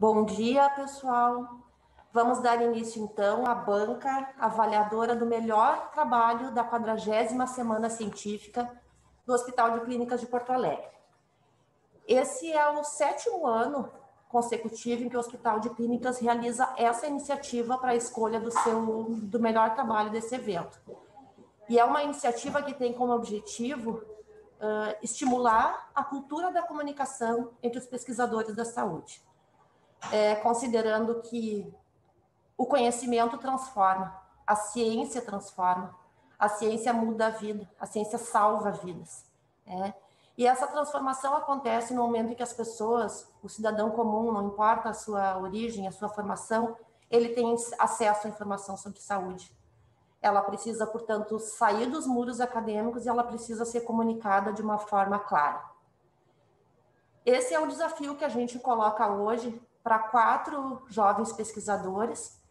Bom dia, pessoal. Vamos dar início, então, à banca avaliadora do melhor trabalho da 40ª Semana Científica do Hospital de Clínicas de Porto Alegre. Esse é o 7º ano consecutivo em que o Hospital de Clínicas realiza essa iniciativa para a escolha do melhor trabalho desse evento. E é uma iniciativa que tem como objetivo estimular a cultura da comunicação entre os pesquisadores da saúde, considerando que o conhecimento transforma, a ciência muda a vida, a ciência salva vidas. E essa transformação acontece no momento em que as pessoas, o cidadão comum, não importa a sua origem, a sua formação, ele tem acesso à informação sobre saúde. Ela precisa, portanto, sair dos muros acadêmicos e ela precisa ser comunicada de uma forma clara. Esse é o desafio que a gente coloca hoje para 4 jovens pesquisadores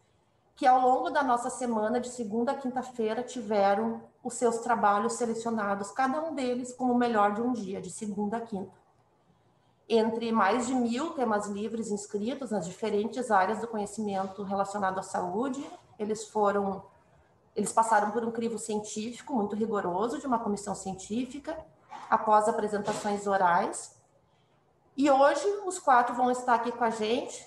que, ao longo da nossa semana, de segunda a quinta-feira, tiveram os seus trabalhos selecionados, cada um deles com o melhor de um dia, de segunda a quinta. Entre mais de 1000 temas livres inscritos nas diferentes áreas do conhecimento relacionado à saúde, eles passaram por um crivo científico muito rigoroso de uma comissão científica, após apresentações orais. E hoje os 4 vão estar aqui com a gente,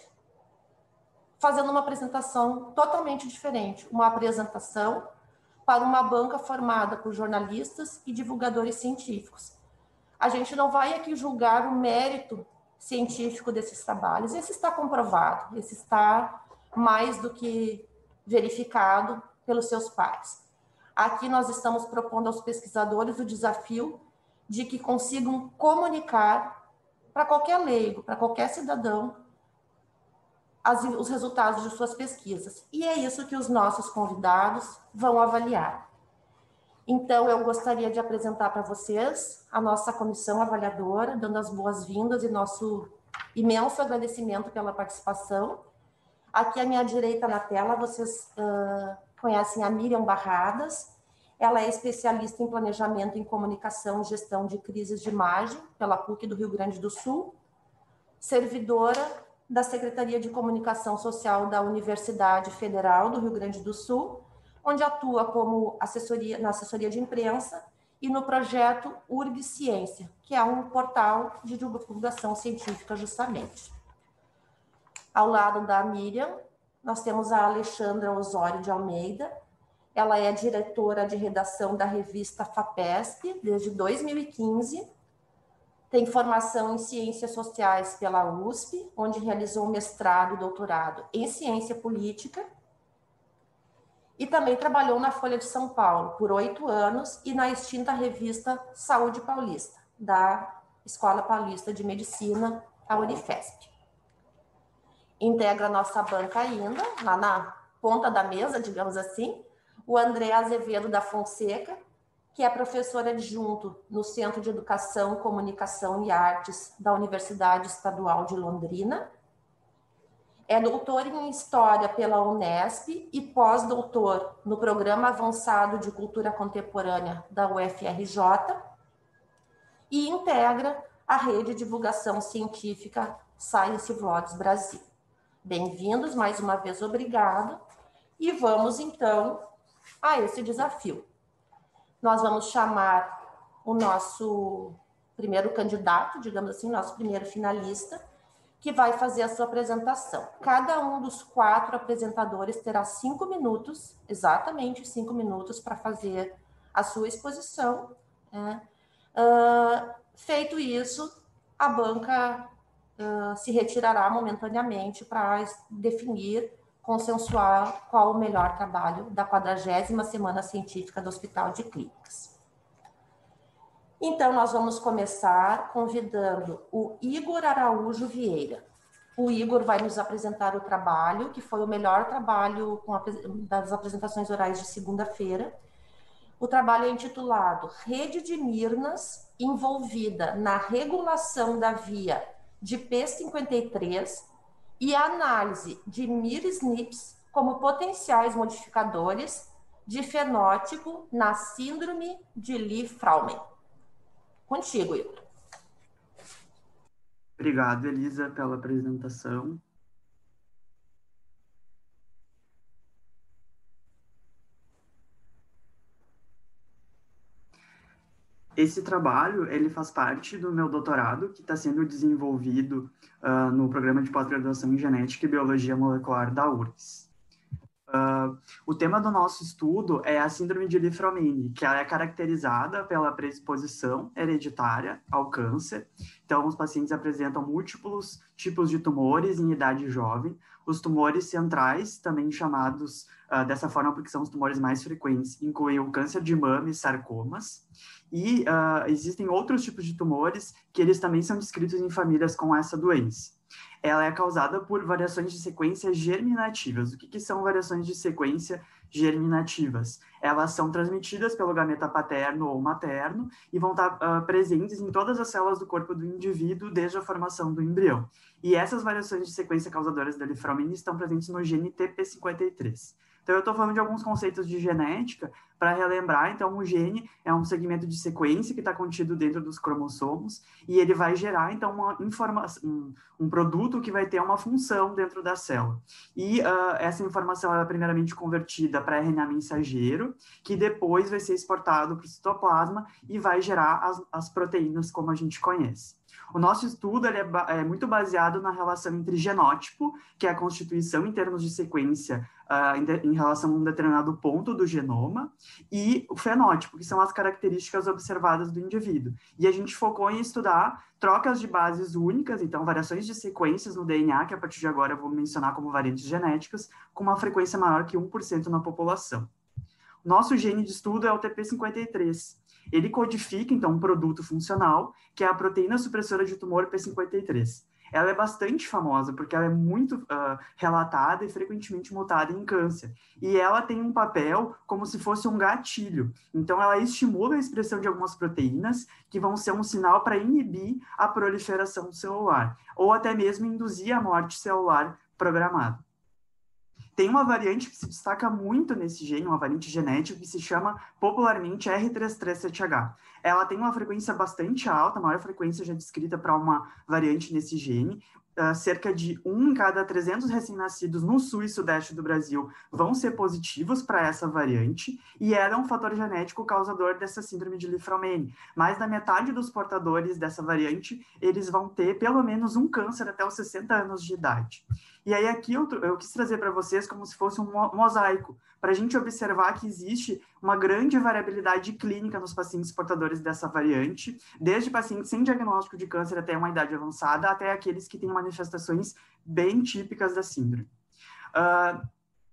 fazendo uma apresentação totalmente diferente, uma apresentação para uma banca formada por jornalistas e divulgadores científicos. A gente não vai aqui julgar o mérito científico desses trabalhos, esse está comprovado, esse está mais do que verificado pelos seus pares. Aqui nós estamos propondo aos pesquisadores o desafio de que consigam comunicar para qualquer leigo, para qualquer cidadão, os resultados de suas pesquisas. E é isso que os nossos convidados vão avaliar. Então, eu gostaria de apresentar para vocês a nossa comissão avaliadora, dando as boas-vindas e nosso imenso agradecimento pela participação. Aqui à minha direita na tela, vocês conhecem a Miriam Barradas. Ela é especialista em planejamento em comunicação e gestão de crises de imagem pela PUC do Rio Grande do Sul, servidora da Secretaria de Comunicação Social da Universidade Federal do Rio Grande do Sul, onde atua como na assessoria de imprensa e no projeto URG Ciência, que é um portal de divulgação científica justamente. Ao lado da Miriam, nós temos a Alexandra Osório de Almeida. Ela é diretora de redação da revista FAPESP desde 2015, tem formação em Ciências Sociais pela USP, onde realizou mestrado e doutorado em Ciência Política, e também trabalhou na Folha de São Paulo por 8 anos e na extinta revista Saúde Paulista, da Escola Paulista de Medicina, a Unifesp. Integra a nossa banca ainda, lá na ponta da mesa, digamos assim, o André Azevedo da Fonseca, que é professor adjunto no Centro de Educação, Comunicação e Artes da Universidade Estadual de Londrina. É doutor em História pela Unesp e pós-doutor no Programa Avançado de Cultura Contemporânea da UFRJ e integra a Rede de Divulgação Científica Science Vlogs Brasil. Bem-vindos, mais uma vez, obrigada. E vamos, então, a esse desafio. Nós vamos chamar o nosso primeiro candidato, digamos assim, nosso primeiro finalista, que vai fazer a sua apresentação. Cada um dos 4 apresentadores terá 5 minutos, exatamente 5 minutos, para fazer a sua exposição. Feito isso, a banca se retirará momentaneamente para definir, consensuar qual o melhor trabalho da 40ª Semana Científica do Hospital de Clínicas. Então, nós vamos começar convidando o Igor Araújo Vieira. O Igor vai nos apresentar o trabalho, que foi o melhor trabalho das apresentações orais de segunda-feira. O trabalho é intitulado Rede de Mirnas envolvida na regulação da via de P53 e a análise de mir-SNPs como potenciais modificadores de fenótipo na síndrome de Li-Fraumeni. Contigo, Igor. Obrigado, Elisa, pela apresentação. Esse trabalho, ele faz parte do meu doutorado, que está sendo desenvolvido no programa de pós-graduação em Genética e Biologia Molecular da URGS. O tema do nosso estudo é a síndrome de Li-Fraumeni, que ela é caracterizada pela predisposição hereditária ao câncer. Então, os pacientes apresentam múltiplos tipos de tumores em idade jovem. Os tumores centrais, também chamados dessa forma porque são os tumores mais frequentes, incluem o câncer de mama e sarcomas. E existem outros tipos de tumores que eles também são descritos em famílias com essa doença. Ela é causada por variações de sequência germinativas. O que são variações de sequência germinativas? Elas são transmitidas pelo gameta paterno ou materno e vão estar presentes em todas as células do corpo do indivíduo desde a formação do embrião. E essas variações de sequência causadoras da Li-Fraumeni estão presentes no gene TP53. Então, eu estou falando de alguns conceitos de genética para relembrar. Então, o gene é um segmento de sequência que está contido dentro dos cromossomos e ele vai gerar, então, um produto que vai ter uma função dentro da célula. E essa informação é primeiramente convertida para RNA mensageiro, que depois vai ser exportado para o citoplasma e vai gerar as proteínas como a gente conhece. O nosso estudo ele é muito baseado na relação entre genótipo, que é a constituição em termos de sequência em relação a um determinado ponto do genoma, e o fenótipo, que são as características observadas do indivíduo. E a gente focou em estudar trocas de bases únicas, então variações de sequências no DNA, que a partir de agora eu vou mencionar como variantes genéticas, com uma frequência maior que 1% na população. Nosso gene de estudo é o TP53. Ele codifica, então, um produto funcional, que é a proteína supressora de tumor P53. Ela é bastante famosa, porque ela é muito relatada e frequentemente mutada em câncer. E ela tem um papel como se fosse um gatilho. Então, ela estimula a expressão de algumas proteínas que vão ser um sinal para inibir a proliferação celular, ou até mesmo induzir a morte celular programada. Tem uma variante que se destaca muito nesse gene, uma variante genética que se chama popularmente R337H. Ela tem uma frequência bastante alta, a maior frequência já descrita para uma variante nesse gene. Cerca de 1 em cada 300 recém-nascidos no sul e sudeste do Brasil vão ser positivos para essa variante, e ela é um fator genético causador dessa síndrome de Li-Fraumeni. Mais da metade dos portadores dessa variante, eles vão ter pelo menos um câncer até os 60 anos de idade. E aí aqui eu quis trazer para vocês como se fosse um mosaico, para a gente observar que existe uma grande variabilidade clínica nos pacientes portadores dessa variante, desde pacientes sem diagnóstico de câncer até uma idade avançada, até aqueles que têm manifestações bem típicas da síndrome.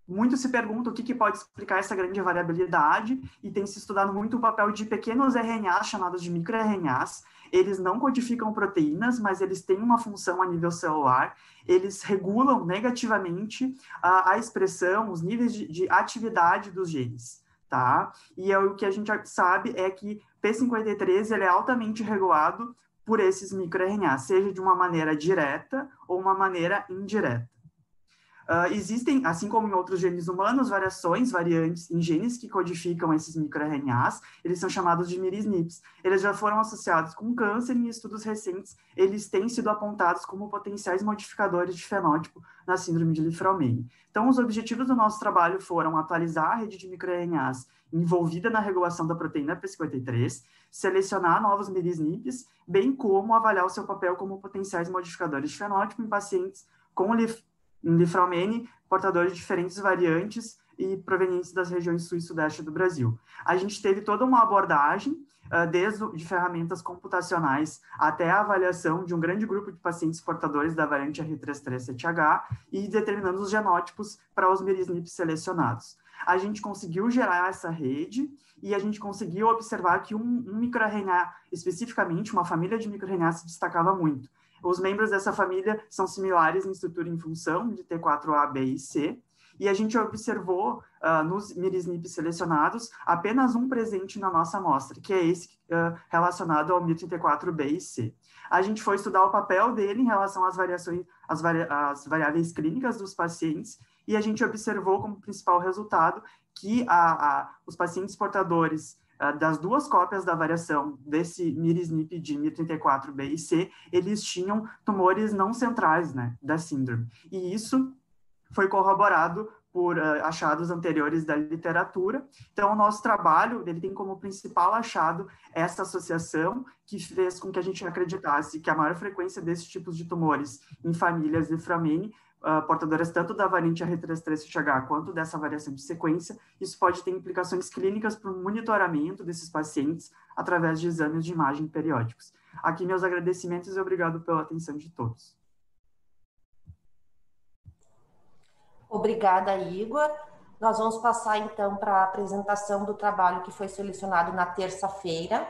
Muito se pergunta o que pode explicar essa grande variabilidade, e tem se estudado muito o papel de pequenos RNAs, chamados de microRNAs. Eles não codificam proteínas, mas eles têm uma função a nível celular. Eles regulam negativamente a expressão, os níveis de atividade dos genes, tá? E o que a gente sabe é que P53 ele é altamente regulado por esses microRNAs, seja de uma maneira direta ou uma maneira indireta. Existem, assim como em outros genes humanos, variantes em genes que codificam esses microRNAs. Eles são chamados de miR-SNPs. Eles já foram associados com câncer e em estudos recentes eles têm sido apontados como potenciais modificadores de fenótipo na síndrome de Li-Fraumeni. Então, os objetivos do nosso trabalho foram atualizar a rede de microRNAs envolvida na regulação da proteína P53, selecionar novos miR-SNPs, bem como avaliar o seu papel como potenciais modificadores de fenótipo em pacientes com Li-Fraumeni, portadores de diferentes variantes e provenientes das regiões sul e sudeste do Brasil. A gente teve toda uma abordagem, desde de ferramentas computacionais até a avaliação de um grande grupo de pacientes portadores da variante R337H e determinando os genótipos para os miR-SNPs selecionados. A gente conseguiu gerar essa rede e a gente conseguiu observar que um microRNA, especificamente uma família de microRNA, se destacava muito. Os membros dessa família são similares em estrutura e em função, de T4A, B e C, e a gente observou nos miR-SNPs selecionados apenas um presente na nossa amostra, que é esse relacionado ao MIR34B e C. A gente foi estudar o papel dele em relação às variáveis clínicas dos pacientes, e a gente observou como principal resultado que os pacientes portadores das duas cópias da variação desse miR-SNP de MIR34B e C, eles tinham tumores não centrais, né, da síndrome. E isso foi corroborado por achados anteriores da literatura. Então, o nosso trabalho, ele tem como principal achado essa associação que fez com que a gente acreditasse que a maior frequência desses tipos de tumores em famílias de Framene, portadoras tanto da variante R337H quanto dessa variação de sequência, isso pode ter implicações clínicas para o monitoramento desses pacientes através de exames de imagem periódicos. Aqui meus agradecimentos e obrigado pela atenção de todos. Obrigada, Igor. Nós vamos passar, então, para a apresentação do trabalho que foi selecionado na terça-feira.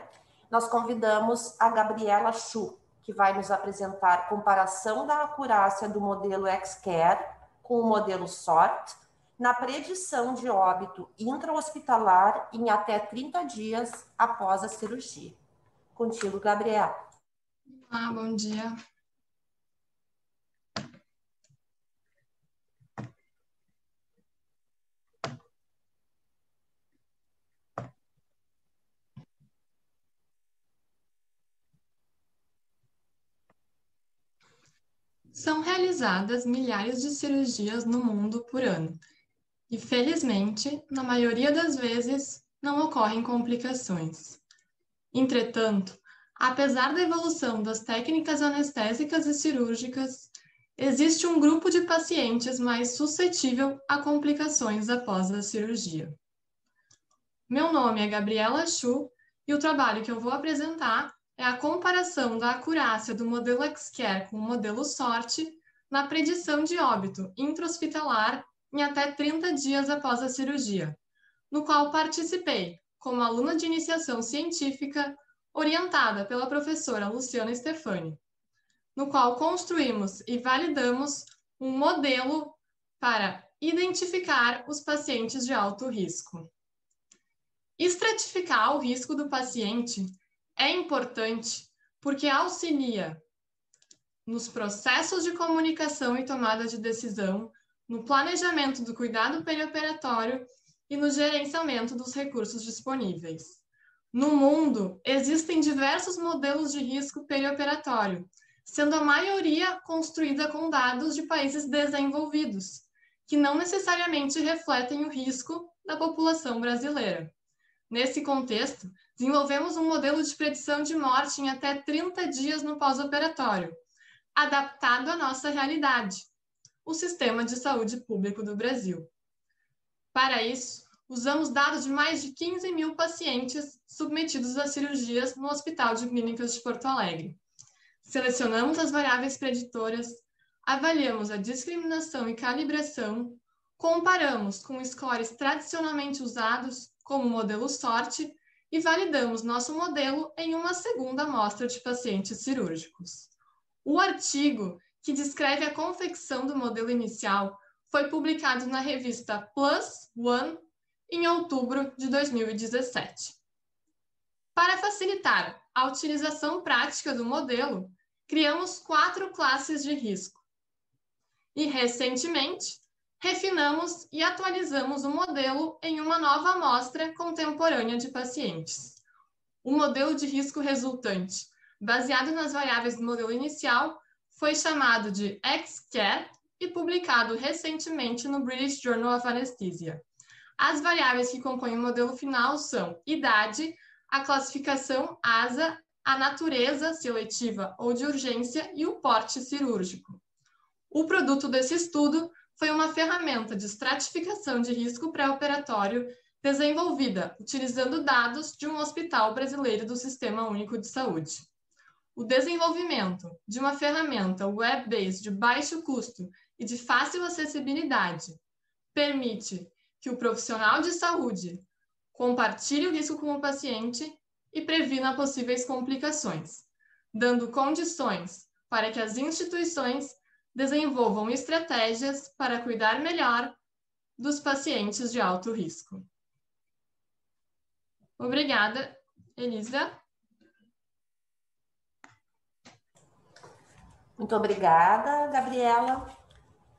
Nós convidamos a Gabriela Chu, que vai nos apresentar comparação da acurácia do modelo XCare com o modelo SORT na predição de óbito intra-hospitalar em até 30 dias após a cirurgia. Contigo, Gabriela. Bom dia. São realizadas milhares de cirurgias no mundo por ano e, felizmente, na maioria das vezes, não ocorrem complicações. Entretanto, apesar da evolução das técnicas anestésicas e cirúrgicas, existe um grupo de pacientes mais suscetível a complicações após a cirurgia. Meu nome é Gabriela Chu e o trabalho que eu vou apresentar é a comparação da acurácia do modelo XCare com o modelo SORT na predição de óbito intra-hospitalar em até 30 dias após a cirurgia, no qual participei como aluna de iniciação científica orientada pela professora Luciana Stefani, no qual construímos e validamos um modelo para identificar os pacientes de alto risco. Estratificar o risco do paciente é importante porque auxilia nos processos de comunicação e tomada de decisão, no planejamento do cuidado perioperatório e no gerenciamento dos recursos disponíveis. No mundo, existem diversos modelos de risco perioperatório, sendo a maioria construída com dados de países desenvolvidos, que não necessariamente refletem o risco da população brasileira. Nesse contexto, desenvolvemos um modelo de predição de morte em até 30 dias no pós-operatório, adaptado à nossa realidade, o Sistema de Saúde Público do Brasil. Para isso, usamos dados de mais de 15 mil pacientes submetidos a cirurgias no Hospital de Clínicas de Porto Alegre. Selecionamos as variáveis preditoras, avaliamos a discriminação e calibração, comparamos com scores tradicionalmente usados, como o modelo SORT, e validamos nosso modelo em uma segunda amostra de pacientes cirúrgicos. O artigo que descreve a confecção do modelo inicial foi publicado na revista PLOS ONE em outubro de 2017. Para facilitar a utilização prática do modelo, criamos 4 classes de risco. E, recentemente, refinamos e atualizamos o modelo em uma nova amostra contemporânea de pacientes. O modelo de risco resultante, baseado nas variáveis do modelo inicial, foi chamado de XCare e publicado recentemente no British Journal of Anesthesia. As variáveis que compõem o modelo final são idade, a classificação ASA, a natureza seletiva ou de urgência e o porte cirúrgico. O produto desse estudo foi uma ferramenta de estratificação de risco pré-operatório desenvolvida utilizando dados de um hospital brasileiro do Sistema Único de Saúde. O desenvolvimento de uma ferramenta web-based de baixo custo e de fácil acessibilidade permite que o profissional de saúde compartilhe o risco com o paciente e previna possíveis complicações, dando condições para que as instituições desenvolvam estratégias para cuidar melhor dos pacientes de alto risco. Obrigada, Elisa. Muito obrigada, Gabriela.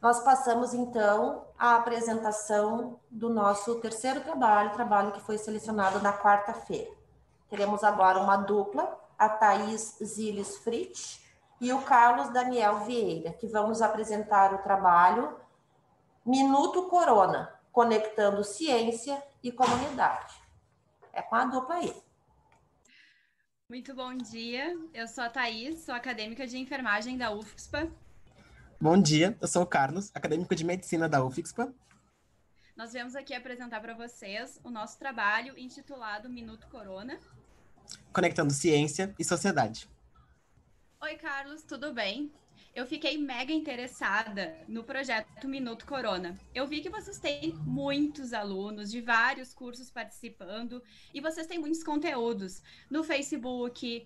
Nós passamos, então, à apresentação do nosso terceiro trabalho que foi selecionado na quarta-feira. Teremos agora uma dupla, a Thaís Ziles Fritz e o Carlos Daniel Vieira, que vão nos apresentar o trabalho Minuto Corona, conectando ciência e comunidade. É com a dupla aí. Muito bom dia, eu sou a Thaís, sou acadêmica de enfermagem da UFSPA. Bom dia, eu sou o Carlos, acadêmico de medicina da UFSPA. Nós viemos aqui apresentar para vocês o nosso trabalho intitulado Minuto Corona. Conectando ciência e sociedade. Oi, Carlos, tudo bem? Eu fiquei mega interessada no projeto Minuto Corona. Eu vi que vocês têm muitos alunos de vários cursos participando e vocês têm muitos conteúdos no Facebook,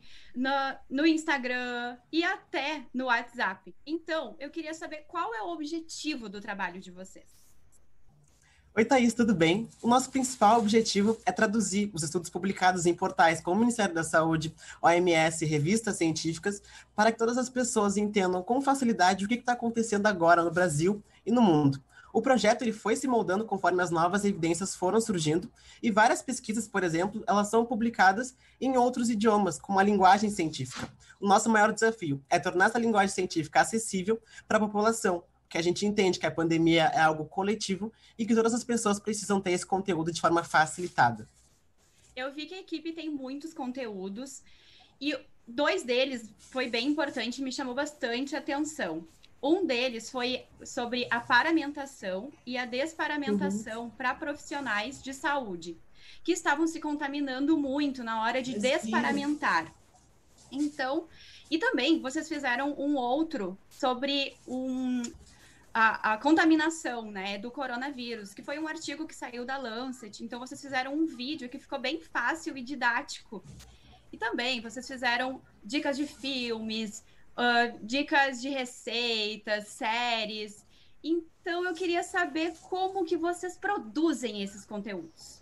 no Instagram e até no WhatsApp. Então, eu queria saber qual é o objetivo do trabalho de vocês. Oi, Thaís, tudo bem? O nosso principal objetivo é traduzir os estudos publicados em portais como o Ministério da Saúde, OMS, revistas científicas, para que todas as pessoas entendam com facilidade o que está acontecendo agora no Brasil e no mundo. O projeto ele foi se moldando conforme as novas evidências foram surgindo, e várias pesquisas, por exemplo, elas são publicadas em outros idiomas, como a linguagem científica. O nosso maior desafio é tornar essa linguagem científica acessível para a população, que a gente entende que a pandemia é algo coletivo e que todas as pessoas precisam ter esse conteúdo de forma facilitada. Eu vi que a equipe tem muitos conteúdos e 2 deles foi bem importante e me chamou bastante atenção. Um deles foi sobre a paramentação e a desparamentação para profissionais de saúde, que estavam se contaminando muito na hora de desparamentar. Então, e também vocês fizeram um outro sobre a contaminação, né, do coronavírus, que foi um artigo que saiu da Lancet. Então, vocês fizeram um vídeo que ficou bem fácil e didático. E também, vocês fizeram dicas de filmes, dicas de receitas, séries. Então, eu queria saber como que vocês produzem esses conteúdos.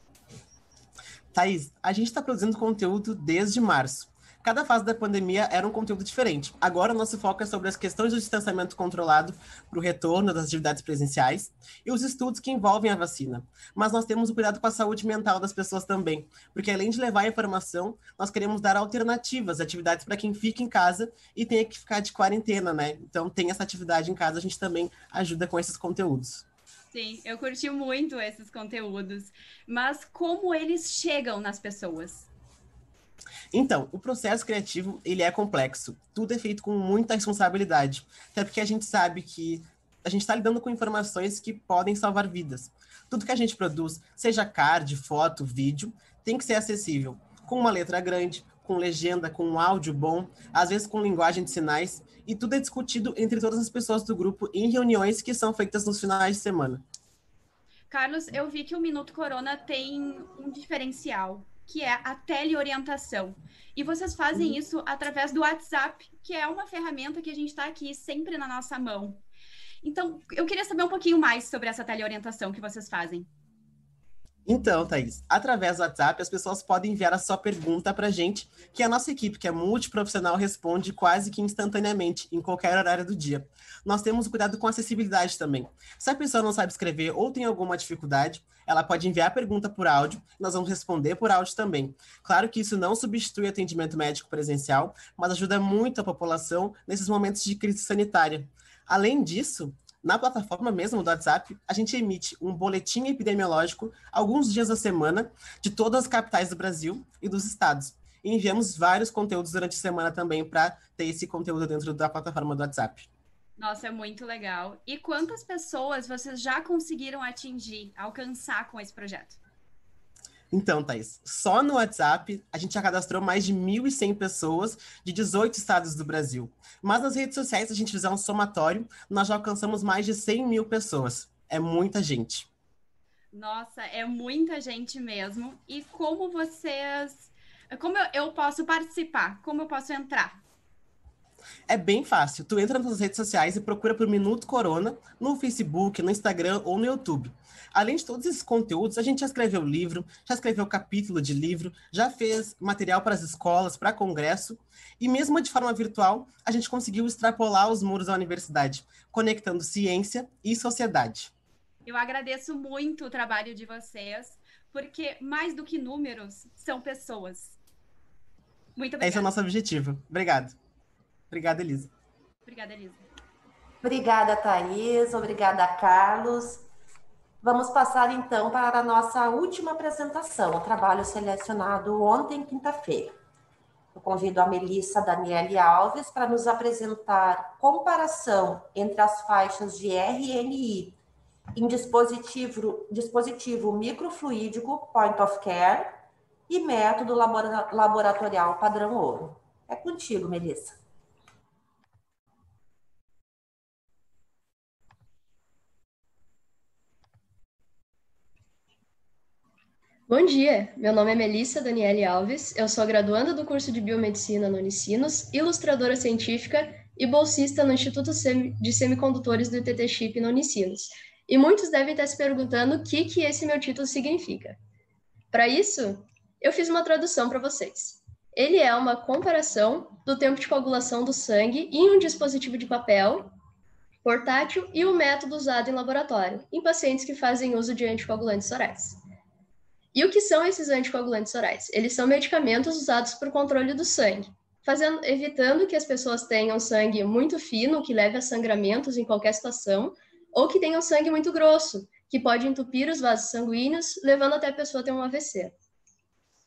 Thaís, a gente está produzindo conteúdo desde março. Cada fase da pandemia era um conteúdo diferente. Agora, o nosso foco é sobre as questões do distanciamento controlado para o retorno das atividades presenciais e os estudos que envolvem a vacina. Mas nós temos o cuidado com a saúde mental das pessoas também, porque além de levar a informação, nós queremos dar alternativas, atividades para quem fica em casa e tenha que ficar de quarentena, né? Então, tem essa atividade em casa, a gente também ajuda com esses conteúdos. Sim, eu curti muito esses conteúdos. Mas como eles chegam nas pessoas? Então, o processo criativo, ele é complexo. Tudo é feito com muita responsabilidade. Até porque a gente sabe que a gente está lidando com informações que podem salvar vidas. Tudo que a gente produz, seja card, foto, vídeo, tem que ser acessível. Com uma letra grande, com legenda, com um áudio bom, às vezes com linguagem de sinais, e tudo é discutido entre todas as pessoas do grupo em reuniões que são feitas nos finais de semana. Carlos, eu vi que o Minuto Corona tem um diferencial, que é a teleorientação. E vocês fazem isso através do WhatsApp, que é uma ferramenta que a gente está aqui sempre na nossa mão. Então, eu queria saber um pouquinho mais sobre essa teleorientação que vocês fazem. Então, Thaís, através do WhatsApp, as pessoas podem enviar a sua pergunta para a gente, que a nossa equipe, que é multiprofissional, responde quase que instantaneamente, em qualquer horário do dia. Nós temos o cuidado com a acessibilidade também. Se a pessoa não sabe escrever ou tem alguma dificuldade, ela pode enviar a pergunta por áudio, nós vamos responder por áudio também. Claro que isso não substitui atendimento médico presencial, mas ajuda muito a população nesses momentos de crise sanitária. Além disso, na plataforma mesmo do WhatsApp, a gente emite um boletim epidemiológico alguns dias da semana de todas as capitais do Brasil e dos estados. E enviamos vários conteúdos durante a semana também para ter esse conteúdo dentro da plataforma do WhatsApp. Nossa, é muito legal. E quantas pessoas vocês já conseguiram atingir, alcançar com esse projeto? Então, Thaís, só no WhatsApp a gente já cadastrou mais de 1.100 pessoas de 18 estados do Brasil. Mas nas redes sociais, se a gente fizer um somatório, nós já alcançamos mais de 100 mil pessoas. É muita gente. Nossa, é muita gente mesmo. E como vocês... Como eu posso participar? Como eu posso entrar? É bem fácil. Tu entra nas redes sociais e procura por Minuto Corona no Facebook, no Instagram ou no YouTube. Além de todos esses conteúdos, a gente já escreveu livro, já escreveu capítulo de livro, já fez material para as escolas, para congresso, e mesmo de forma virtual, a gente conseguiu extrapolar os muros da universidade, conectando ciência e sociedade. Eu agradeço muito o trabalho de vocês, porque mais do que números, são pessoas. Muito obrigada. Esse é o nosso objetivo. Obrigado. Obrigada, Elisa. Obrigada, Elisa. Obrigada, Thaís. Obrigada, Carlos. Vamos passar, então, para a nossa última apresentação, o trabalho selecionado ontem, quinta-feira. Eu convido a Melissa Daniele Alves para nos apresentar comparação entre as faixas de RNI em dispositivo microfluídico Point of Care e método laboratorial padrão ouro. É contigo, Melissa. Bom dia, meu nome é Melissa Daniele Alves, eu sou graduanda do curso de Biomedicina na Unicinos, ilustradora científica e bolsista no Instituto de Semicondutores do ITT Chip na Unicinos. E muitos devem estar se perguntando o que esse meu título significa. Para isso, eu fiz uma tradução para vocês. Ele é uma comparação do tempo de coagulação do sangue em um dispositivo de papel portátil e o método usado em laboratório, em pacientes que fazem uso de anticoagulantes orais. E o que são esses anticoagulantes orais? Eles são medicamentos usados para o controle do sangue, evitando que as pessoas tenham sangue muito fino, que leve a sangramentos em qualquer situação, ou que tenham sangue muito grosso, que pode entupir os vasos sanguíneos, levando até a pessoa a ter um AVC.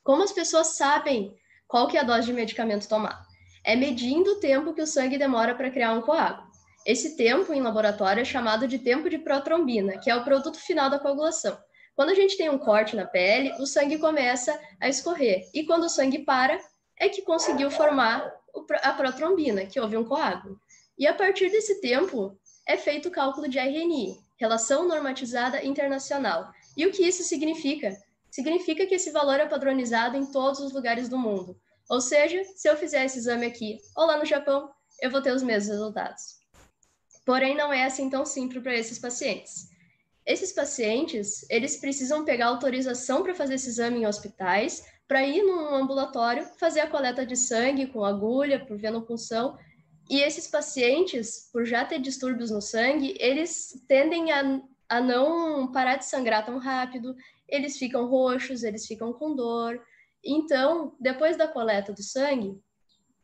Como as pessoas sabem qual que é a dose de medicamento tomar? É medindo o tempo que o sangue demora para criar um coágulo. Esse tempo em laboratório é chamado de tempo de protrombina, que é o produto final da coagulação. Quando a gente tem um corte na pele, o sangue começa a escorrer. E quando o sangue para, é que conseguiu formar a protrombina, que houve um coágulo. E a partir desse tempo, é feito o cálculo de RNI, Relação Normatizada Internacional. E o que isso significa? Significa que esse valor é padronizado em todos os lugares do mundo. Ou seja, se eu fizer esse exame aqui ou lá no Japão, eu vou ter os mesmos resultados. Porém, não é assim tão simples para esses pacientes. Esses pacientes, eles precisam pegar autorização para fazer esse exame em hospitais, para ir num ambulatório, fazer a coleta de sangue com agulha, por venopunção. E esses pacientes, por já ter distúrbios no sangue, eles tendem a não parar de sangrar tão rápido, eles ficam roxos, eles ficam com dor. Então, depois da coleta do sangue,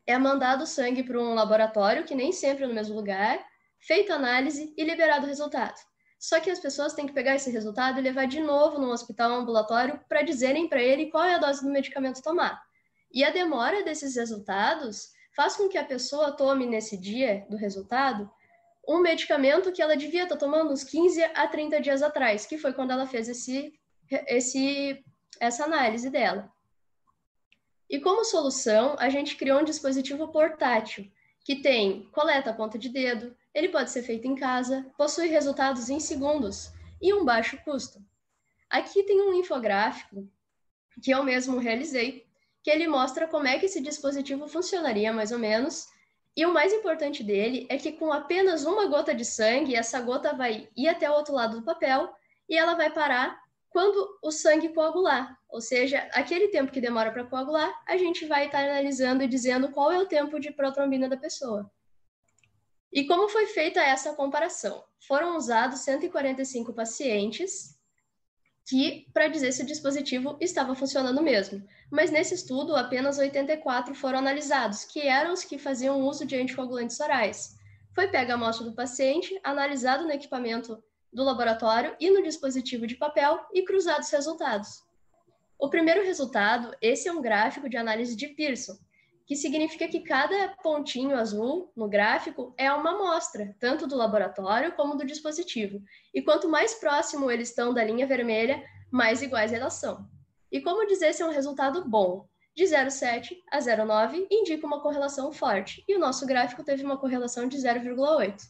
é mandado o sangue para um laboratório, que nem sempre é no mesmo lugar, feita a análise e liberado o resultado. Só que as pessoas têm que pegar esse resultado e levar de novo no hospital ambulatório para dizerem para ele qual é a dose do medicamento tomar. E a demora desses resultados faz com que a pessoa tome nesse dia do resultado um medicamento que ela devia estar tomando uns 15 a 30 dias atrás, que foi quando ela fez essa análise dela. E como solução, a gente criou um dispositivo portátil, que tem coleta a ponta de dedo, ele pode ser feito em casa, possui resultados em segundos e um baixo custo. Aqui tem um infográfico que eu mesmo realizei, que ele mostra como é que esse dispositivo funcionaria mais ou menos, e o mais importante dele é que com apenas uma gota de sangue, essa gota vai ir até o outro lado do papel e ela vai parar quando o sangue coagular, ou seja, aquele tempo que demora para coagular, a gente vai estar analisando e dizendo qual é o tempo de protrombina da pessoa. E como foi feita essa comparação? Foram usados 145 pacientes para dizer se o dispositivo estava funcionando mesmo. Mas nesse estudo, apenas 84 foram analisados, que eram os que faziam uso de anticoagulantes orais. Foi pega a amostra do paciente, analisado no equipamento do laboratório e no dispositivo de papel e cruzado os resultados. O primeiro resultado, esse é um gráfico de análise de Pearson, que significa que cada pontinho azul no gráfico é uma amostra, tanto do laboratório como do dispositivo. E quanto mais próximo eles estão da linha vermelha, mais iguais elas são. E como dizer se é um resultado bom? De 0,7 a 0,9 indica uma correlação forte, e o nosso gráfico teve uma correlação de 0,8.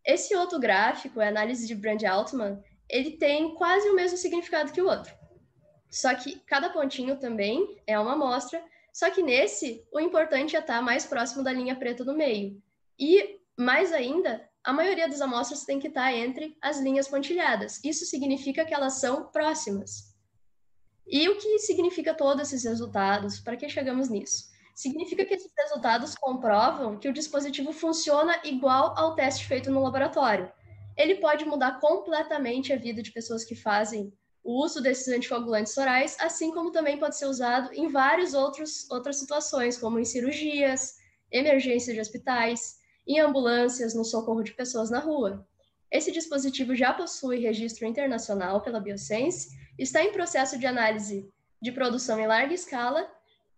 Esse outro gráfico, a análise de Brand-Altman, ele tem quase o mesmo significado que o outro. Só que cada pontinho também é uma amostra, só que nesse, o importante é estar mais próximo da linha preta do meio. E, mais ainda, a maioria das amostras tem que estar entre as linhas pontilhadas. Isso significa que elas são próximas. E o que significa todos esses resultados? Para que chegamos nisso? Significa que esses resultados comprovam que o dispositivo funciona igual ao teste feito no laboratório. Ele pode mudar completamente a vida de pessoas que fazem o uso desses anticoagulantes orais, assim como também pode ser usado em várias outras situações, como em cirurgias, emergências de hospitais, em ambulâncias, no socorro de pessoas na rua. Esse dispositivo já possui registro internacional pela Biosense, está em processo de análise de produção em larga escala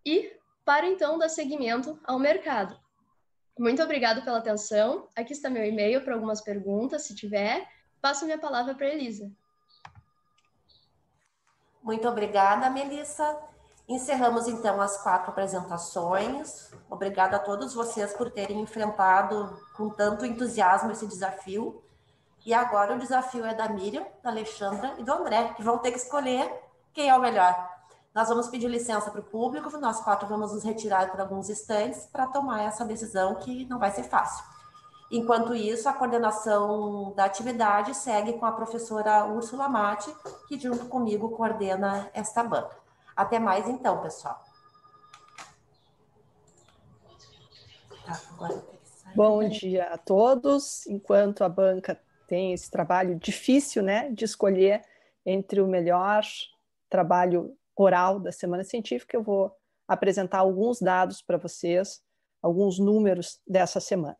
e para então dar seguimento ao mercado. Muito obrigada pela atenção. Aqui está meu e-mail para algumas perguntas, se tiver. Passo minha palavra para a Elisa. Muito obrigada, Melissa. Encerramos, então, as 4 apresentações. Obrigada a todos vocês por terem enfrentado com tanto entusiasmo esse desafio. E agora o desafio é da Miriam, da Alexandra e do André, que vão ter que escolher quem é o melhor. Nós vamos pedir licença para o público, nós 4 vamos nos retirar por alguns instantes para tomar essa decisão que não vai ser fácil. Enquanto isso, a coordenação da atividade segue com a professora Úrsula Mate, que junto comigo coordena esta banca. Até mais então, pessoal. Bom dia a todos. Enquanto a banca tem esse trabalho difícil, né, de escolher entre o melhor trabalho oral da Semana Científica, eu vou apresentar alguns dados para vocês, alguns números dessa semana.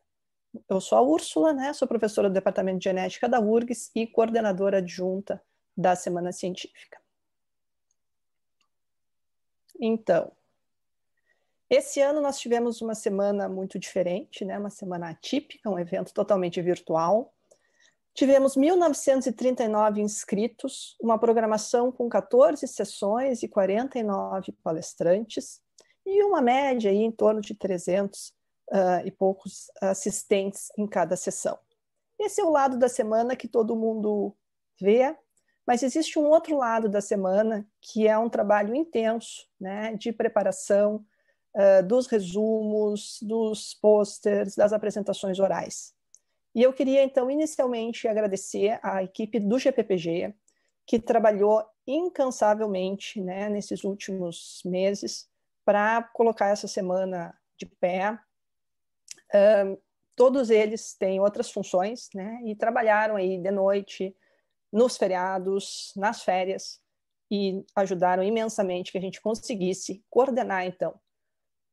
Eu sou a Úrsula, né, sou professora do Departamento de Genética da URGS e coordenadora adjunta da Semana Científica. Então, esse ano nós tivemos uma semana muito diferente, né, uma semana atípica, um evento totalmente virtual. Tivemos 1.939 inscritos, uma programação com 14 sessões e 49 palestrantes, e uma média aí em torno de 300 e poucos assistentes em cada sessão. Esse é o lado da semana que todo mundo vê, mas existe um outro lado da semana que é um trabalho intenso, né, de preparação dos resumos, dos posters, das apresentações orais. E eu queria, então, inicialmente agradecer à equipe do GPPG, que trabalhou incansavelmente, né, nesses últimos meses para colocar essa semana de pé. Todos eles têm outras funções, né, e trabalharam aí de noite, nos feriados, nas férias, e ajudaram imensamente que a gente conseguisse coordenar, então,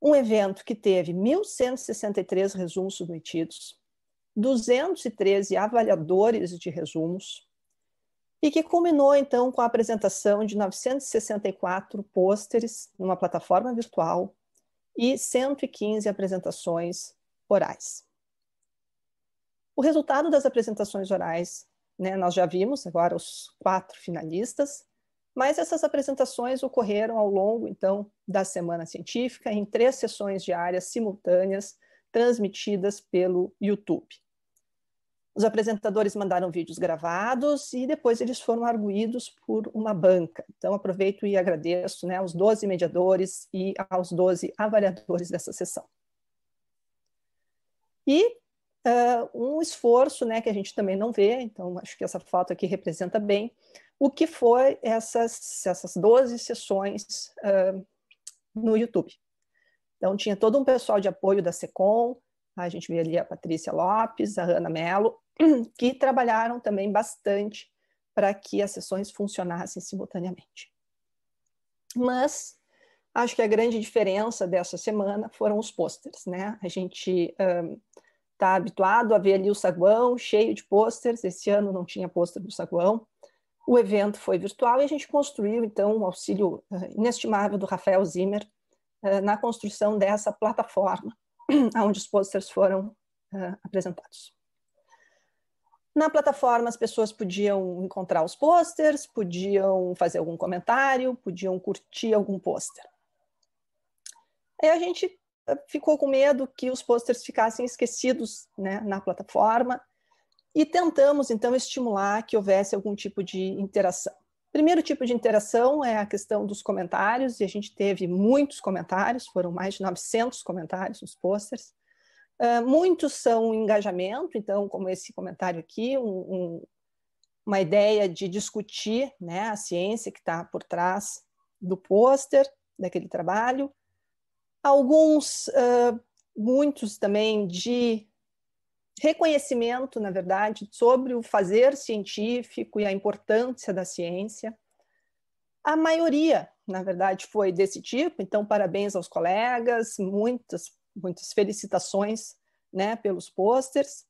um evento que teve 1.163 resumos submetidos, 213 avaliadores de resumos, e que culminou, então, com a apresentação de 964 pôsteres numa plataforma virtual e 115 apresentações orais. O resultado das apresentações orais, né, nós já vimos agora os 4 finalistas, mas essas apresentações ocorreram ao longo, então, da Semana Científica, em 3 sessões diárias simultâneas, transmitidas pelo YouTube. Os apresentadores mandaram vídeos gravados e depois eles foram arguidos por uma banca. Então, aproveito e agradeço, né, aos 12 mediadores e aos 12 avaliadores dessa sessão. E um esforço, né, que a gente também não vê, então acho que essa foto aqui representa bem o que foi essas 12 sessões no YouTube. Então, tinha todo um pessoal de apoio da SECOM, a gente vê ali a Patrícia Lopes, a Ana Mello, que trabalharam também bastante para que as sessões funcionassem simultaneamente. Mas acho que a grande diferença dessa semana foram os pôsteres, né? A gente está habituado a ver ali o saguão cheio de pôsteres, esse ano não tinha pôster do saguão. O evento foi virtual e a gente construiu, então, um auxílio inestimável do Rafael Zimmer na construção dessa plataforma, onde os pôsteres foram apresentados. Na plataforma, as pessoas podiam encontrar os pôsteres, podiam fazer algum comentário, podiam curtir algum pôster. Aí a gente ficou com medo que os pôsteres ficassem esquecidos, né, na plataforma e tentamos, então, estimular que houvesse algum tipo de interação. O primeiro tipo de interação é a questão dos comentários, e a gente teve muitos comentários, foram mais de 900 comentários nos pôsteres. Muitos são engajamento, então, como esse comentário aqui, uma ideia de discutir, né, a ciência que está por trás do pôster, daquele trabalho. Alguns, muitos também de reconhecimento, na verdade, sobre o fazer científico e a importância da ciência. A maioria, na verdade, foi desse tipo, então parabéns aos colegas, muitas felicitações, né, pelos pôsteres.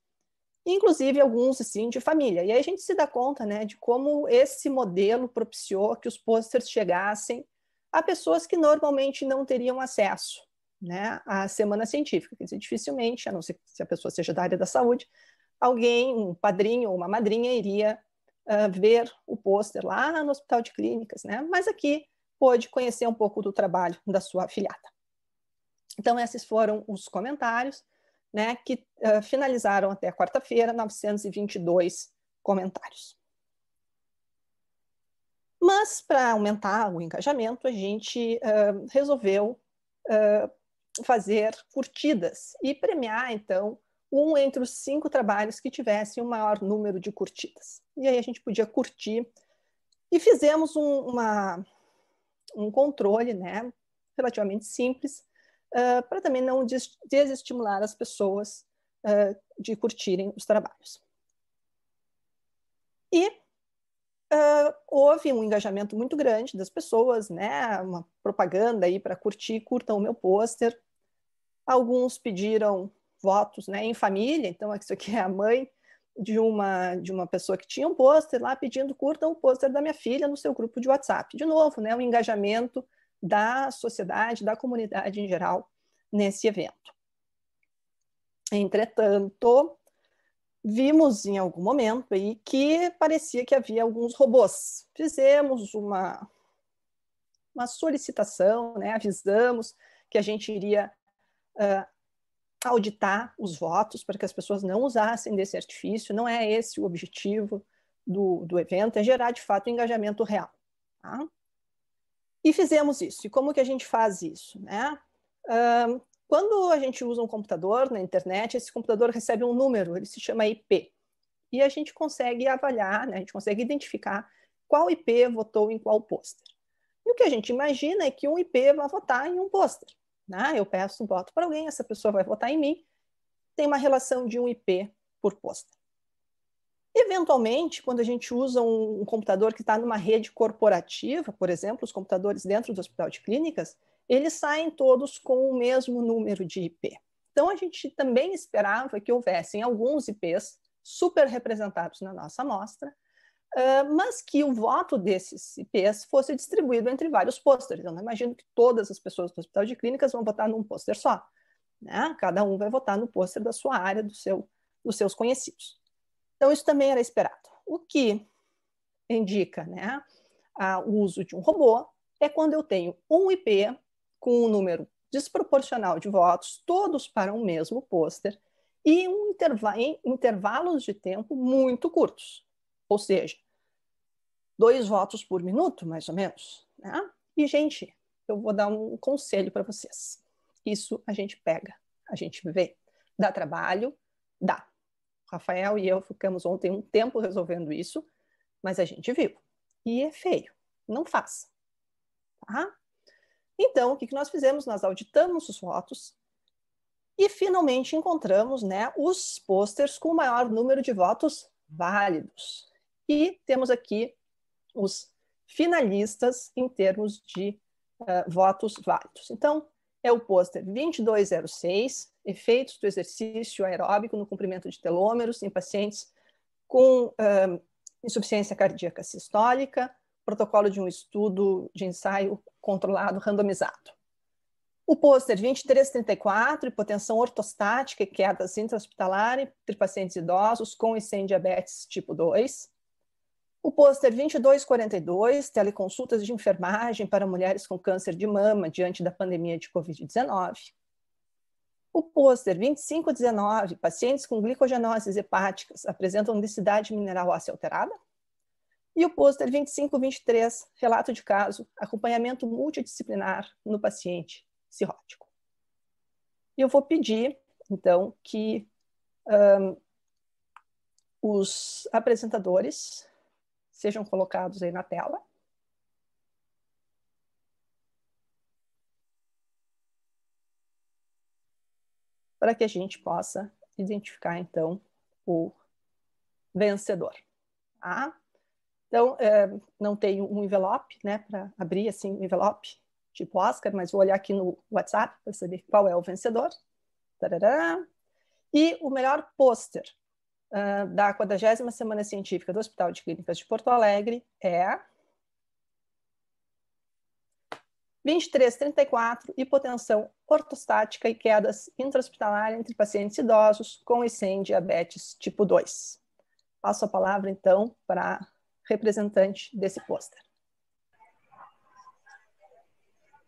inclusive alguns, assim, de família. E aí a gente se dá conta, né, de como esse modelo propiciou que os pôsteres chegassem a pessoas que normalmente não teriam acesso, né, à semana científica. Quer dizer, dificilmente, a não ser se a pessoa seja da área da saúde, alguém, um padrinho ou uma madrinha, iria ver o pôster lá no Hospital de Clínicas, né? Mas aqui pôde conhecer um pouco do trabalho da sua afilhada. Então, esses foram os comentários, né, que finalizaram até quarta-feira, 922 comentários. Mas, para aumentar o engajamento, a gente resolveu fazer curtidas e premiar, então, entre os 5 trabalhos que tivessem o maior número de curtidas. E aí a gente podia curtir. E fizemos um controle, né, relativamente simples, para também não desestimular as pessoas de curtirem os trabalhos. E houve um engajamento muito grande das pessoas, né, uma propaganda aí para curtam o meu pôster. Alguns pediram votos, né, em família, então isso aqui é a mãe de uma pessoa que tinha um pôster lá pedindo curtam o pôster da minha filha no seu grupo de WhatsApp. De novo, né, o engajamento da sociedade, da comunidade em geral nesse evento. Entretanto, vimos em algum momento aí que parecia que havia alguns robôs. Fizemos uma solicitação, né, avisamos que a gente iria auditar os votos para que as pessoas não usassem desse artifício. Não é esse o objetivo do evento, é gerar de fato um engajamento real. Tá? E fizemos isso. E como que a gente faz isso, né? Quando a gente usa um computador na internet, esse computador recebe um número, ele se chama IP. E a gente consegue avaliar, né? A gente consegue identificar qual IP votou em qual pôster. E o que a gente imagina é que um IP vai votar em um pôster. Né? Eu peço um voto para alguém, essa pessoa vai votar em mim, tem uma relação de um IP por pôster. Eventualmente, quando a gente usa um computador que está numa rede corporativa, por exemplo, os computadores dentro do Hospital de Clínicas, eles saem todos com o mesmo número de IP. Então, a gente também esperava que houvessem alguns IPs super representados na nossa amostra, mas que o voto desses IPs fosse distribuído entre vários pôsteres. Eu não imagino que todas as pessoas do Hospital de Clínicas vão votar num pôster só. Né? Cada um vai votar no pôster da sua área, dos seus conhecidos. Então, isso também era esperado. O que indica, né, o uso de um robô é quando eu tenho um IP com um número desproporcional de votos, todos para um mesmo pôster, e em intervalos de tempo muito curtos. Ou seja, 2 votos por minuto, mais ou menos. Né? E, gente, eu vou dar um conselho para vocês. Isso a gente pega, a gente vê. Dá trabalho? Dá. O Rafael e eu ficamos ontem um tempo resolvendo isso, mas a gente viu. E é feio. Não faça. Tá? Então, o que nós fizemos? Nós auditamos os votos e finalmente encontramos, né, os pôsteres com o maior número de votos válidos. E temos aqui os finalistas em termos de votos válidos. Então, é o pôster 2206, efeitos do exercício aeróbico no comprimento de telômeros em pacientes com insuficiência cardíaca sistólica, protocolo de um estudo de ensaio controlado randomizado. O pôster 2334, hipotensão ortostática e quedas intra-hospitalar entre pacientes idosos com e sem diabetes tipo 2. O pôster 2242, teleconsultas de enfermagem para mulheres com câncer de mama diante da pandemia de Covid-19. O pôster 2519, pacientes com glicogenoses hepáticas apresentam densidade mineral óssea alterada. E o pôster 2523, relato de caso, acompanhamento multidisciplinar no paciente cirrótico. E eu vou pedir, então, que os apresentadores sejam colocados aí na tela. Para que a gente possa identificar, então, o vencedor. Tá? Então, não tenho um envelope, né, para abrir assim um envelope tipo Oscar, mas vou olhar aqui no WhatsApp para saber qual é o vencedor. Tarará. E o melhor pôster da 40ª Semana Científica do Hospital de Clínicas de Porto Alegre é 2334, hipotensão ortostática e quedas intra-hospitalar entre pacientes idosos com ICEM diabetes tipo 2. Passo a palavra, então, para a representante desse pôster.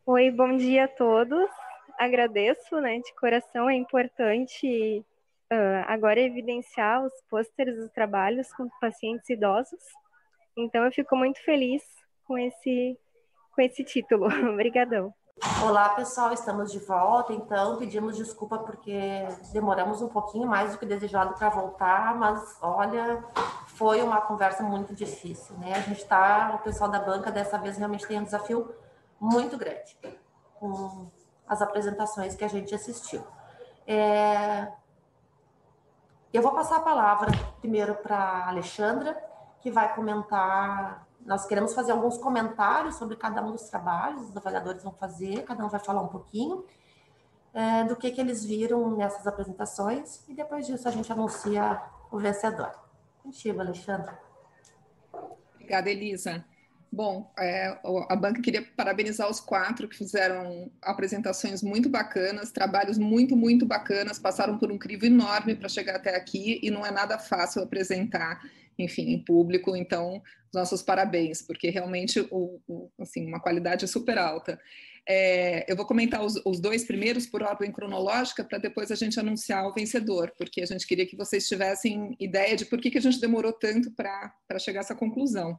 Oi, bom dia a todos. Agradeço, de coração, é importante agora evidenciar os pôsteres dos trabalhos com pacientes idosos. Então, eu fico muito feliz com esse título. Obrigadão. Olá, pessoal, estamos de volta. Então, pedimos desculpa porque demoramos um pouquinho mais do que desejado para voltar, mas, olha, foi uma conversa muito difícil, né? O pessoal da banca dessa vez realmente tem um desafio muito grande com as apresentações que a gente assistiu. Eu vou passar a palavra primeiro para a Alexandra, que vai comentar. Nós queremos fazer alguns comentários sobre cada um dos trabalhos, os avaliadores vão fazer, cada um vai falar um pouquinho do que eles viram nessas apresentações, e depois disso a gente anuncia o vencedor. Contigo, Alexandra. Obrigada, Elisa. Bom, a banca queria parabenizar os 4 que fizeram apresentações muito bacanas, trabalhos muito, muito bacanas, passaram por um crivo enorme para chegar até aqui, e não é nada fácil apresentar, enfim, em público. Então, nossos parabéns, porque realmente assim, uma qualidade super alta. Eu vou comentar os 2 primeiros por ordem cronológica, para depois a gente anunciar o vencedor, porque a gente queria que vocês tivessem ideia de por que a gente demorou tanto para chegar a essa conclusão.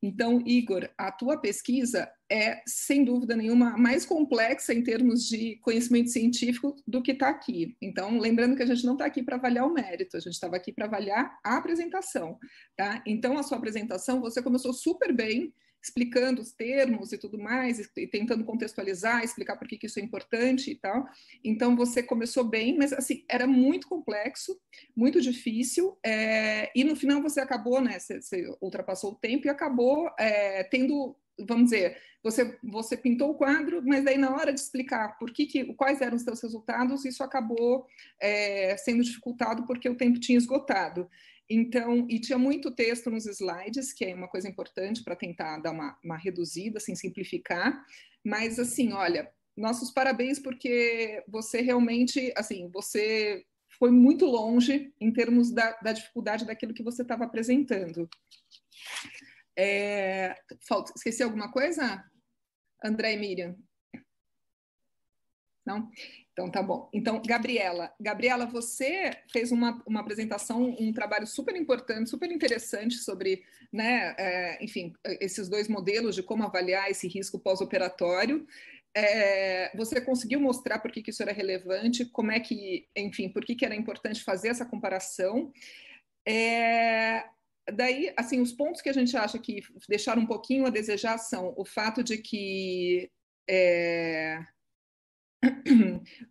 Então, Igor, a tua pesquisa é, sem dúvida nenhuma, mais complexa em termos de conhecimento científico do que está aqui. Então, lembrando que a gente não está aqui para avaliar o mérito, a gente estava aqui para avaliar a apresentação, tá? Então, a sua apresentação, você começou super bem, explicando os termos e tudo mais, e tentando contextualizar, explicar por que isso é importante e tal. Então, você começou bem, mas, assim, era muito complexo, muito difícil, e no final você acabou, você ultrapassou o tempo e acabou tendo, vamos dizer, você pintou o quadro, mas daí na hora de explicar quais eram os seus resultados, isso acabou sendo dificultado porque o tempo tinha esgotado. Então, e tinha muito texto nos slides, que é uma coisa importante para tentar dar uma reduzida, assim, simplificar. Mas, assim, olha, nossos parabéns, porque você realmente, assim, você foi muito longe em termos da dificuldade daquilo que você estava apresentando. Esqueci alguma coisa? André e Miriam? Não? Então, tá bom. Então, Gabriela, você fez uma apresentação, um trabalho super importante, super interessante sobre, enfim, esses 2 modelos de como avaliar esse risco pós-operatório. Você conseguiu mostrar por que isso era relevante, como é que, enfim, por que era importante fazer essa comparação. Daí, assim, os pontos que a gente acha que deixaram um pouquinho a desejar são o fato de que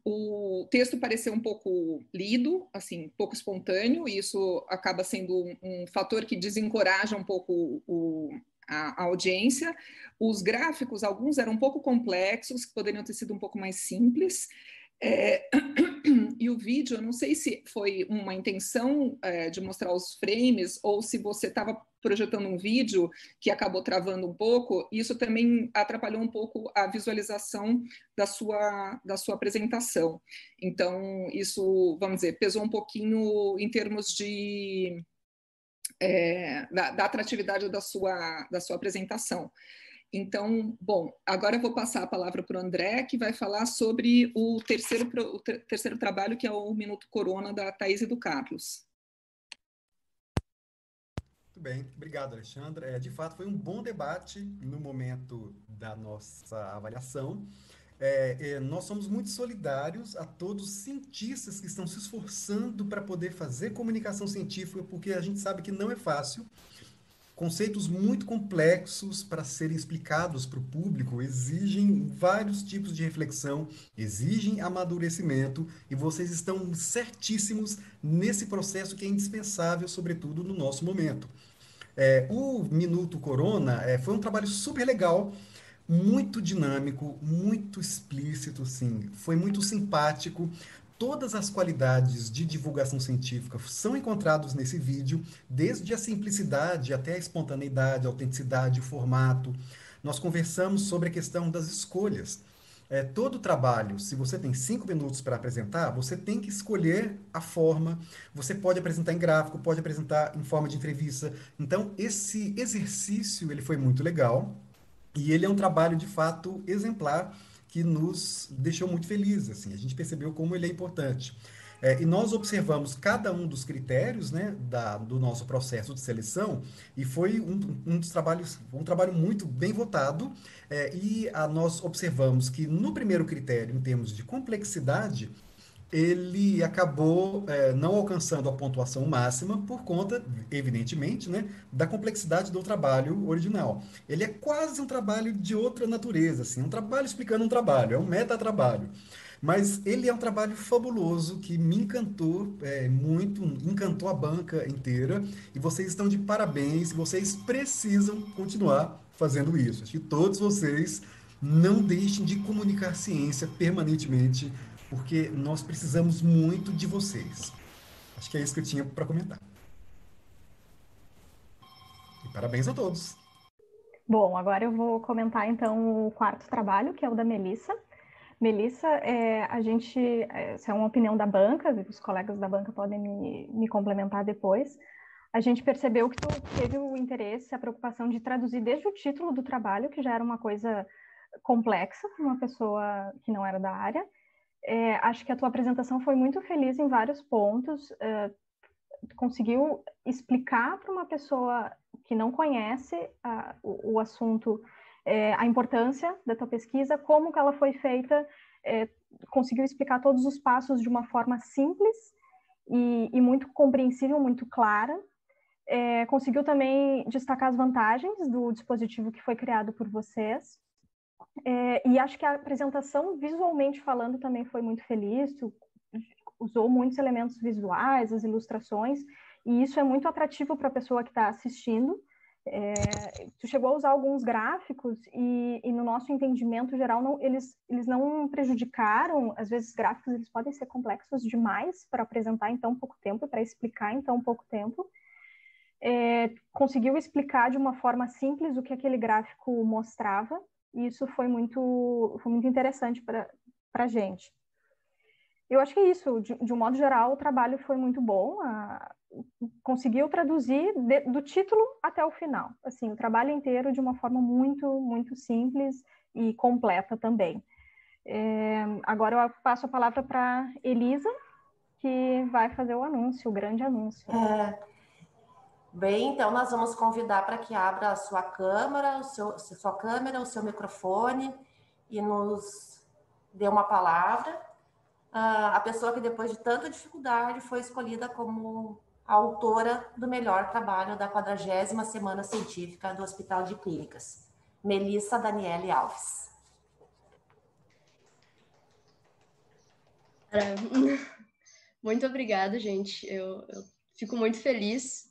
o texto pareceu um pouco lido, assim, pouco espontâneo, e isso acaba sendo um fator que desencoraja um pouco a audiência. Os gráficos, alguns eram um pouco complexos, que poderiam ter sido um pouco mais simples. E o vídeo, eu não sei se foi uma intenção de mostrar os frames, ou se você estava projetando um vídeo que acabou travando um pouco, isso também atrapalhou um pouco a visualização da sua apresentação. Então, isso, vamos dizer, pesou um pouquinho em termos da atratividade da sua apresentação. Então, bom, agora eu vou passar a palavra para o André, que vai falar sobre o terceiro trabalho, que é o Minuto Corona, da Thaís e do Carlos. Muito bem, obrigado, Alexandra. De fato, foi um bom debate no momento da nossa avaliação. Nós somos muito solidários a todos os cientistas que estão se esforçando para poder fazer comunicação científica, porque a gente sabe que não é fácil. Conceitos muito complexos para serem explicados para o público exigem vários tipos de reflexão, exigem amadurecimento, e vocês estão certíssimos nesse processo que é indispensável, sobretudo no nosso momento. O Minuto Corona foi um trabalho super legal, muito dinâmico, muito explícito, sim, foi muito simpático. todas as qualidades de divulgação científica são encontrados nesse vídeo, desde a simplicidade até a espontaneidade, a autenticidade, o formato. Nós conversamos sobre a questão das escolhas. Todo trabalho, se você tem 5 minutos para apresentar, você tem que escolher a forma. Você pode apresentar em gráfico, pode apresentar em forma de entrevista. Então, esse exercício ele foi muito legal e ele é um trabalho, de fato, exemplar que nos deixou muito felizes. Assim. A gente percebeu como ele é importante. E nós observamos cada um dos critérios, né, do nosso processo de seleção, e foi um dos trabalhos, um trabalho muito bem votado, nós observamos que no primeiro critério, em termos de complexidade, ele acabou não alcançando a pontuação máxima por conta, evidentemente, né, da complexidade do trabalho original. Ele é quase um trabalho de outra natureza, assim, um trabalho explicando um trabalho, é um metatrabalho. Mas ele é um trabalho fabuloso que me encantou muito, encantou a banca inteira, e vocês estão de parabéns, vocês precisam continuar fazendo isso. Acho que todos vocês não deixem de comunicar ciência permanentemente, porque nós precisamos muito de vocês. Acho que é isso que eu tinha para comentar. E parabéns a todos. Bom, agora eu vou comentar então o quarto trabalho, que é o da Melissa. Melissa, essa é uma opinião da banca, os colegas da banca podem me complementar depois. A gente percebeu que tu teve o interesse, a preocupação de traduzir desde o título do trabalho, que já era uma coisa complexa para uma pessoa que não era da área. Acho que a tua apresentação foi muito feliz em vários pontos. Tu conseguiu explicar para uma pessoa que não conhece o assunto a importância da tua pesquisa, como que ela foi feita, conseguiu explicar todos os passos de uma forma simples e muito compreensível, muito clara. Conseguiu também destacar as vantagens do dispositivo que foi criado por vocês. E acho que a apresentação, visualmente falando, também foi muito feliz. Tu usou muitos elementos visuais, as ilustrações, e isso é muito atrativo para a pessoa que está assistindo. Tu chegou a usar alguns gráficos e no nosso entendimento geral, eles não prejudicaram. Às vezes, gráficos eles podem ser complexos demais para apresentar em tão pouco tempo, para explicar em tão pouco tempo. Conseguiu explicar de uma forma simples o que aquele gráfico mostrava, e isso foi muito interessante para a gente. Eu acho que é isso. De um modo geral, o trabalho foi muito bom. Conseguiu traduzir do título até o final. Assim, o trabalho inteiro de uma forma muito, muito simples e completa também. Agora eu passo a palavra para Elisa, que vai fazer o anúncio, o grande anúncio. Bem, então nós vamos convidar para que abra a sua câmera, o seu microfone e nos dê uma palavra. A pessoa que depois de tanta dificuldade foi escolhida como a autora do melhor trabalho da 40ª Semana Científica do Hospital de Clínicas, Melissa Daniele Alves. Muito obrigada, gente. Eu fico muito feliz,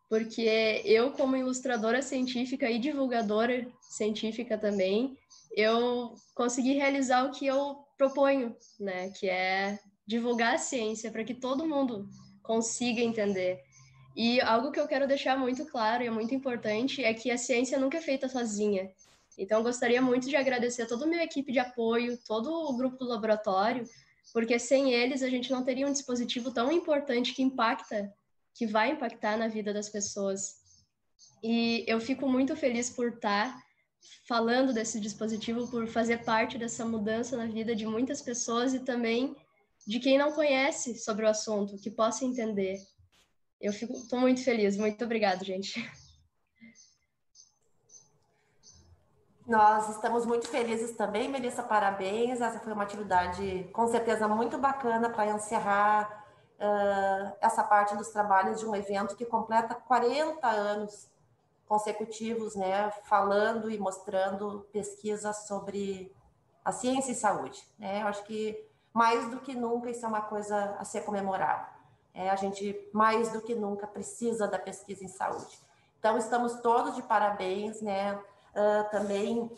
porque eu, como ilustradora científica e divulgadora científica também, eu consegui realizar o que eu proponho, né? Que é divulgar a ciência para que todo mundo consiga entender. E algo que eu quero deixar muito claro e é muito importante é que a ciência nunca é feita sozinha. Então, eu gostaria muito de agradecer a toda a minha equipe de apoio, todo o grupo do laboratório, porque sem eles a gente não teria um dispositivo tão importante que vai impactar na vida das pessoas. E eu fico muito feliz por estar falando desse dispositivo, por fazer parte dessa mudança na vida de muitas pessoas e também de quem não conhece sobre o assunto, que possa entender. Estou muito feliz. Muito obrigada, gente. Nós estamos muito felizes também, Melissa, parabéns. Essa foi uma atividade, com certeza, muito bacana para encerrar essa parte dos trabalhos de um evento que completa 40 anos consecutivos, né, falando e mostrando pesquisas sobre a ciência e saúde. Né? Eu acho que, mais do que nunca, isso é uma coisa a ser comemorada. A gente, mais do que nunca, precisa da pesquisa em saúde. Então, estamos todos de parabéns, né? Também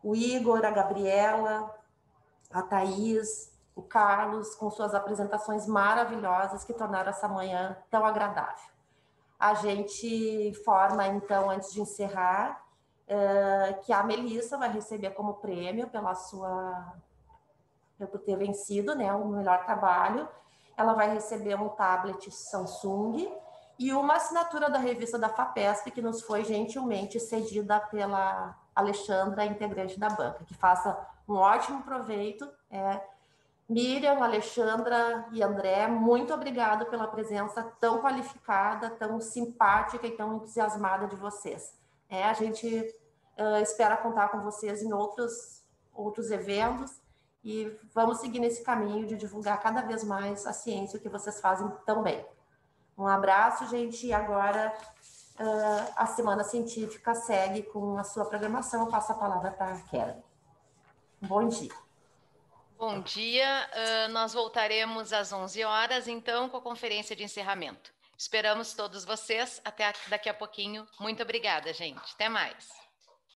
o Igor, a Gabriela, a Thaís, o Carlos, com suas apresentações maravilhosas que tornaram essa manhã tão agradável. A gente informa, então, antes de encerrar, que a Melissa vai receber como prêmio por ter vencido, né, o melhor trabalho. Ela vai receber um tablet Samsung e uma assinatura da revista da FAPESP, que nos foi gentilmente cedida pela Alexandra, integrante da banca. Que faça um ótimo proveito. Miriam, Alexandra e André, muito obrigado pela presença tão qualificada, tão simpática e tão entusiasmada de vocês. A gente espera contar com vocês em outros eventos e vamos seguir nesse caminho de divulgar cada vez mais a ciência, o que vocês fazem tão bem. Um abraço, gente, e agora a Semana Científica segue com a sua programação. Eu passo a palavra para a Keren. Bom dia. Bom dia, nós voltaremos às 11 horas, então, com a conferência de encerramento. Esperamos todos vocês, até daqui a pouquinho. Muito obrigada, gente. Até mais.